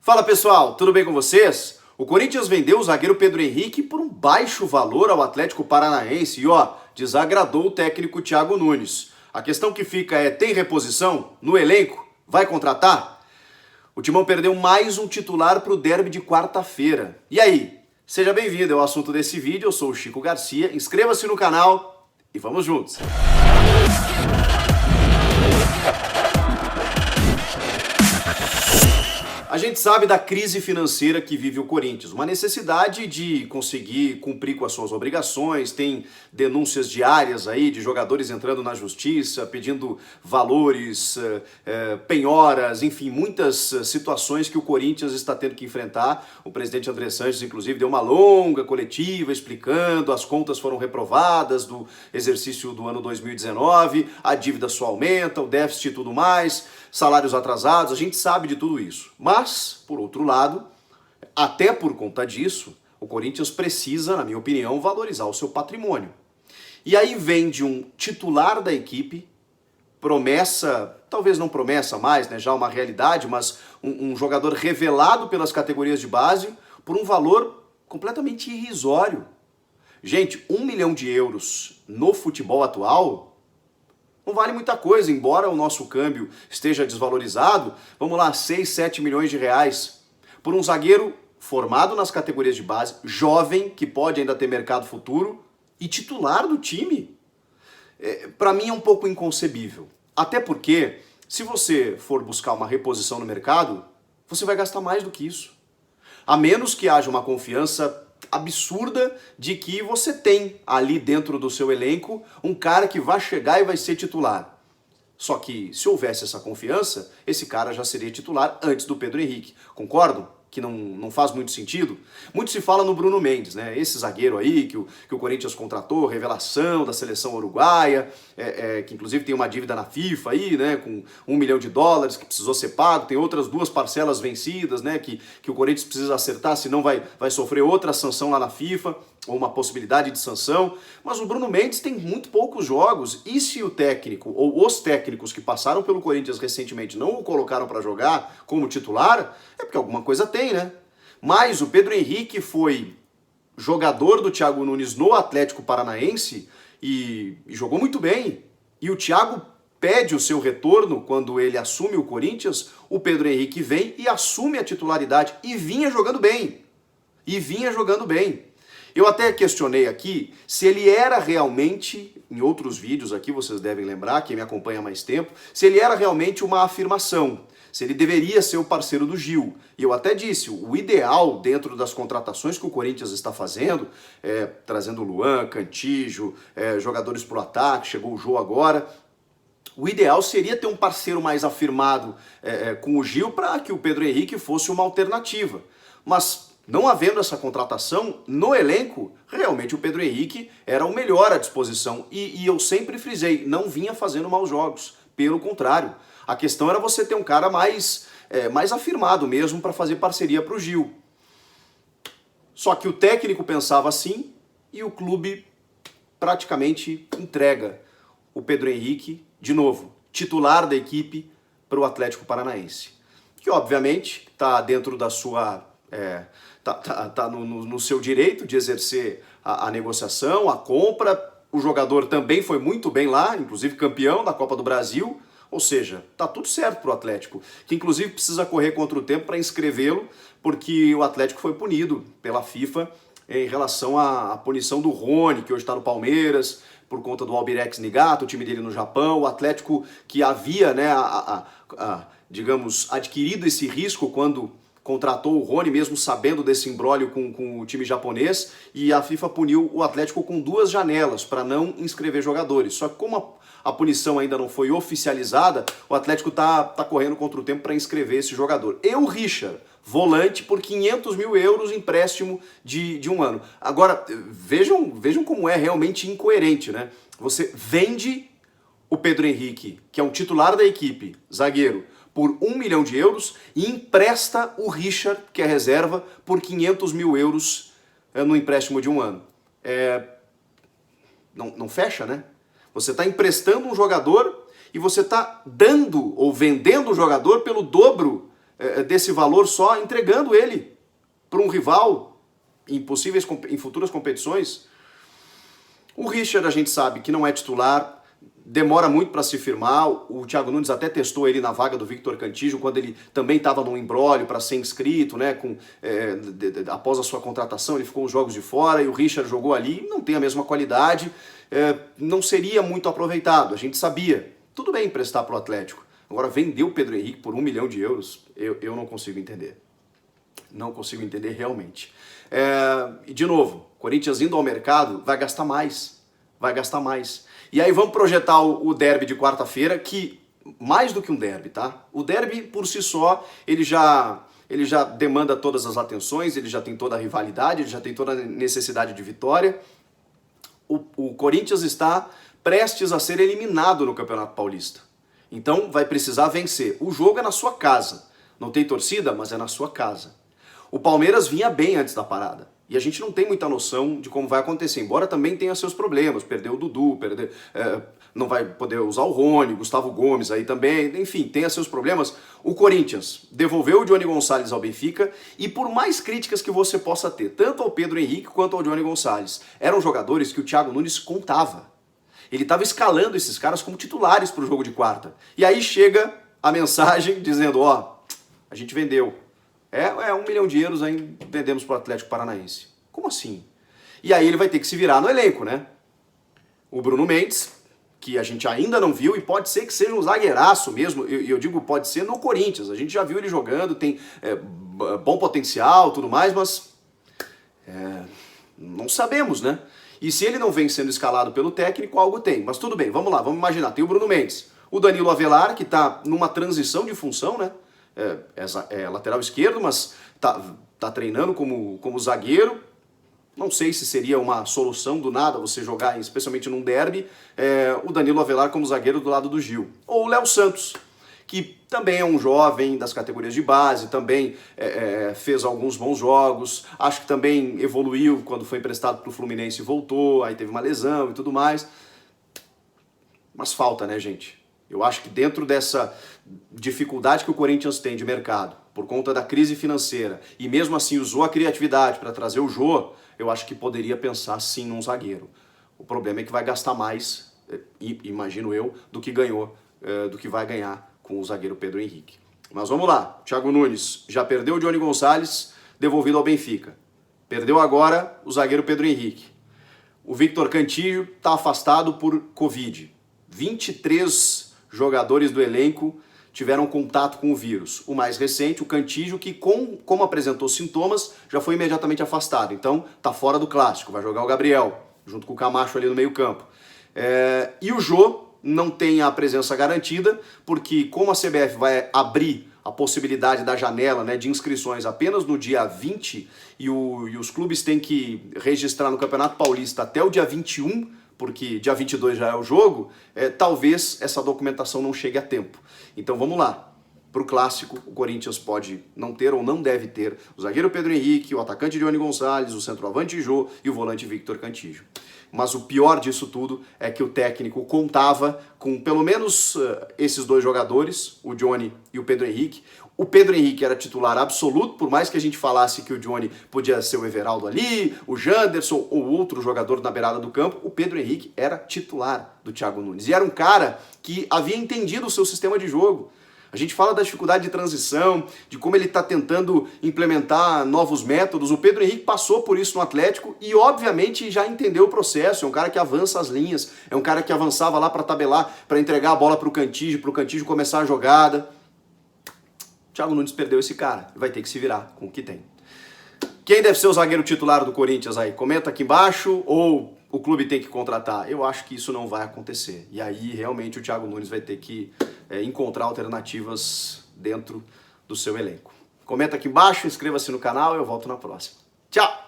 Fala pessoal, tudo bem com vocês? O Corinthians vendeu o zagueiro Pedro Henrique por um baixo valor ao Atlético Paranaense e desagradou o técnico Thiago Nunes. A questão que fica é, tem reposição no elenco? Vai contratar? O Timão perdeu mais um titular para o derby de quarta-feira. E aí? Seja bem-vindo, é o assunto desse vídeo, eu sou o Chico Garcia, inscreva-se no canal e vamos juntos! A gente sabe da crise financeira que vive o Corinthians, uma necessidade de conseguir cumprir com as suas obrigações, tem denúncias diárias aí de jogadores entrando na justiça, pedindo valores, penhoras, enfim, muitas situações que o Corinthians está tendo que enfrentar. O presidente André Sanches, inclusive, deu uma longa coletiva explicando, as contas foram reprovadas do exercício do ano 2019, a dívida só aumenta, o déficit e tudo mais, salários atrasados, a gente sabe de tudo isso. Mas, por outro lado, até por conta disso, o Corinthians precisa, na minha opinião, valorizar o seu patrimônio. E aí vem de um titular da equipe, promessa, talvez não promessa mais, né, já uma realidade, mas um jogador revelado pelas categorias de base por um valor completamente irrisório. Gente, 1 milhão de euros no futebol atual não vale muita coisa, embora o nosso câmbio esteja desvalorizado, vamos lá, 6, 7 milhões de reais por um zagueiro formado nas categorias de base, jovem, que pode ainda ter mercado futuro e titular do time. Para mim é um pouco inconcebível. Até porque, se você for buscar uma reposição no mercado, você vai gastar mais do que isso. A menos que haja uma confiança absurda de que você tem ali dentro do seu elenco um cara que vai chegar e vai ser titular. Só que se houvesse essa confiança, esse cara já seria titular antes do Pedro Henrique. Concordam? Que não faz muito sentido? Muito se fala no Bruno Mendes, né? Esse zagueiro aí que o Corinthians contratou, revelação da seleção uruguaia, que inclusive tem uma dívida na FIFA aí, né? Com US$ 1 milhão que precisou ser pago, tem outras 2 parcelas vencidas, né? Que o Corinthians precisa acertar, senão vai sofrer outra sanção lá na FIFA, ou uma possibilidade de sanção. Mas o Bruno Mendes tem muito poucos jogos, e se o técnico, ou os técnicos que passaram pelo Corinthians recentemente não o colocaram para jogar como titular, é porque alguma coisa tem, né? Mas o Pedro Henrique foi jogador do Thiago Nunes no Atlético Paranaense e jogou muito bem. E o Thiago pede o seu retorno quando ele assume o Corinthians, o Pedro Henrique vem e assume a titularidade e vinha jogando bem. Eu até questionei aqui se ele era realmente, em outros vídeos aqui vocês devem lembrar, quem me acompanha há mais tempo, se ele era realmente uma afirmação, se ele deveria ser o parceiro do Gil. E eu até disse, o ideal dentro das contratações que o Corinthians está fazendo, trazendo Luan, Cantillo, jogadores pro ataque, chegou o Jô agora, o ideal seria ter um parceiro mais afirmado com o Gil para que o Pedro Henrique fosse uma alternativa. Mas não havendo essa contratação no elenco, realmente o Pedro Henrique era o melhor à disposição. E eu sempre frisei, não vinha fazendo maus jogos. Pelo contrário, a questão era você ter um cara mais afirmado mesmo para fazer parceria para o Gil. Só que o técnico pensava assim e o clube praticamente entrega o Pedro Henrique, de novo, titular da equipe, para o Atlético Paranaense. Que obviamente está dentro da sua... Tá no seu direito de exercer a negociação, a compra. O jogador também foi muito bem lá, inclusive campeão da Copa do Brasil. Ou seja, tá tudo certo pro Atlético, que inclusive precisa correr contra o tempo para inscrevê-lo, porque o Atlético foi punido pela FIFA em relação à punição do Rony, que hoje está no Palmeiras, por conta do Albirex Niigata, o time dele no Japão. O Atlético que havia, né, digamos, adquirido esse risco quando contratou o Rony, mesmo sabendo desse imbróglio com o time japonês, e a FIFA puniu o Atlético com 2 janelas para não inscrever jogadores. Só que como a punição ainda não foi oficializada, o Atlético tá correndo contra o tempo para inscrever esse jogador. E o Richard, volante, por 500 mil euros, empréstimo de 1 ano. Agora, vejam como é realmente incoerente, né? Você vende o Pedro Henrique, que é um titular da equipe, zagueiro, por 1 milhão de euros e empresta o Richard, que é reserva, por 500 mil euros no empréstimo de 1 ano. Não fecha, né? Você está emprestando um jogador e você está dando ou vendendo o jogador pelo dobro desse valor só, entregando ele para um rival em futuras competições. O Richard a gente sabe que não é titular, demora muito para se firmar. O Thiago Nunes até testou ele na vaga do Victor Cantillo quando ele também estava num imbróglio para ser inscrito, né? Após a sua contratação, ele ficou uns jogos de fora e o Richard jogou ali, não tem a mesma qualidade, não seria muito aproveitado, a gente sabia. Tudo bem emprestar para o Atlético. Agora, vender o Pedro Henrique por 1 milhão de euros, eu não consigo entender. Não consigo entender realmente. E de novo, Corinthians indo ao mercado vai gastar mais. Vai gastar mais. E aí vamos projetar o derby de quarta-feira, que mais do que um derby, tá? O derby por si só, ele já demanda todas as atenções, ele já tem toda a rivalidade, ele já tem toda a necessidade de vitória. O Corinthians está prestes a ser eliminado no Campeonato Paulista. Então vai precisar vencer. O jogo é na sua casa. Não tem torcida, mas é na sua casa. O Palmeiras vinha bem antes da parada. E a gente não tem muita noção de como vai acontecer, embora também tenha seus problemas. Perdeu o Dudu, não vai poder usar o Rony, Gustavo Gomes aí também, enfim, tenha seus problemas. O Corinthians devolveu o Johnny Gonçalves ao Benfica e por mais críticas que você possa ter, tanto ao Pedro Henrique quanto ao Johnny Gonçalves, eram jogadores que o Thiago Nunes contava. Ele estava escalando esses caras como titulares para o jogo de quarta. E aí chega a mensagem dizendo, a gente vendeu. 1 milhão de euros aí vendemos para o Atlético Paranaense. Como assim? E aí ele vai ter que se virar no elenco, né? O Bruno Mendes, que a gente ainda não viu, e pode ser que seja um zagueiraço mesmo, eu digo pode ser no Corinthians. A gente já viu ele jogando, tem bom potencial, tudo mais, mas não sabemos, né? E se ele não vem sendo escalado pelo técnico, algo tem. Mas tudo bem, vamos lá, vamos imaginar. Tem o Bruno Mendes, o Danilo Avelar, que está numa transição de função, né? É lateral esquerdo, mas tá treinando como zagueiro. Não sei se seria uma solução do nada você jogar, especialmente num derby, o Danilo Avelar como zagueiro do lado do Gil. Ou o Léo Santos, que também é um jovem das categorias de base, também fez alguns bons jogos, acho que também evoluiu quando foi emprestado para o Fluminense e voltou, aí teve uma lesão e tudo mais. Mas falta, né, gente? Eu acho que dentro dessa dificuldade que o Corinthians tem de mercado, por conta da crise financeira, e mesmo assim usou a criatividade para trazer o Jô, eu acho que poderia pensar sim num zagueiro. O problema é que vai gastar mais, imagino eu, do que ganhou, do que vai ganhar com o zagueiro Pedro Henrique. Mas vamos lá, Thiago Nunes já perdeu o Johnny Gonçalves, devolvido ao Benfica. Perdeu agora o zagueiro Pedro Henrique. O Victor Cantillo está afastado por Covid. 23 jogadores do elenco tiveram contato com o vírus. O mais recente, o Cantillo, que como apresentou sintomas, já foi imediatamente afastado. Então, tá fora do clássico, vai jogar o Gabriel, junto com o Camacho ali no meio campo. E o Jô não tem a presença garantida, porque como a CBF vai abrir a possibilidade da janela, né, de inscrições apenas no dia 20, e os clubes têm que registrar no Campeonato Paulista até o dia 21, porque dia 22 já é o jogo, talvez essa documentação não chegue a tempo. Então vamos lá. Para o clássico, o Corinthians pode não ter ou não deve ter o zagueiro Pedro Henrique, o atacante Johnny Gonçalves, o centroavante Jô e o volante Victor Cantillo. Mas o pior disso tudo é que o técnico contava com pelo menos esses dois jogadores, o Johnny e o Pedro Henrique. O Pedro Henrique era titular absoluto, por mais que a gente falasse que o Johnny podia ser o Everaldo ali, o Janderson ou outro jogador na beirada do campo, o Pedro Henrique era titular do Thiago Nunes. E era um cara que havia entendido o seu sistema de jogo. A gente fala da dificuldade de transição, de como ele está tentando implementar novos métodos. O Pedro Henrique passou por isso no Atlético e, obviamente, já entendeu o processo. É um cara que avança as linhas, é um cara que avançava lá para tabelar, para entregar a bola para o Cantillo começar a jogada. Thiago Nunes perdeu esse cara e vai ter que se virar com o que tem. Quem deve ser o zagueiro titular do Corinthians aí? Comenta aqui embaixo, ou o clube tem que contratar? Eu acho que isso não vai acontecer. E aí, realmente, o Thiago Nunes vai ter que encontrar alternativas dentro do seu elenco. Comenta aqui embaixo, inscreva-se no canal e eu volto na próxima. Tchau!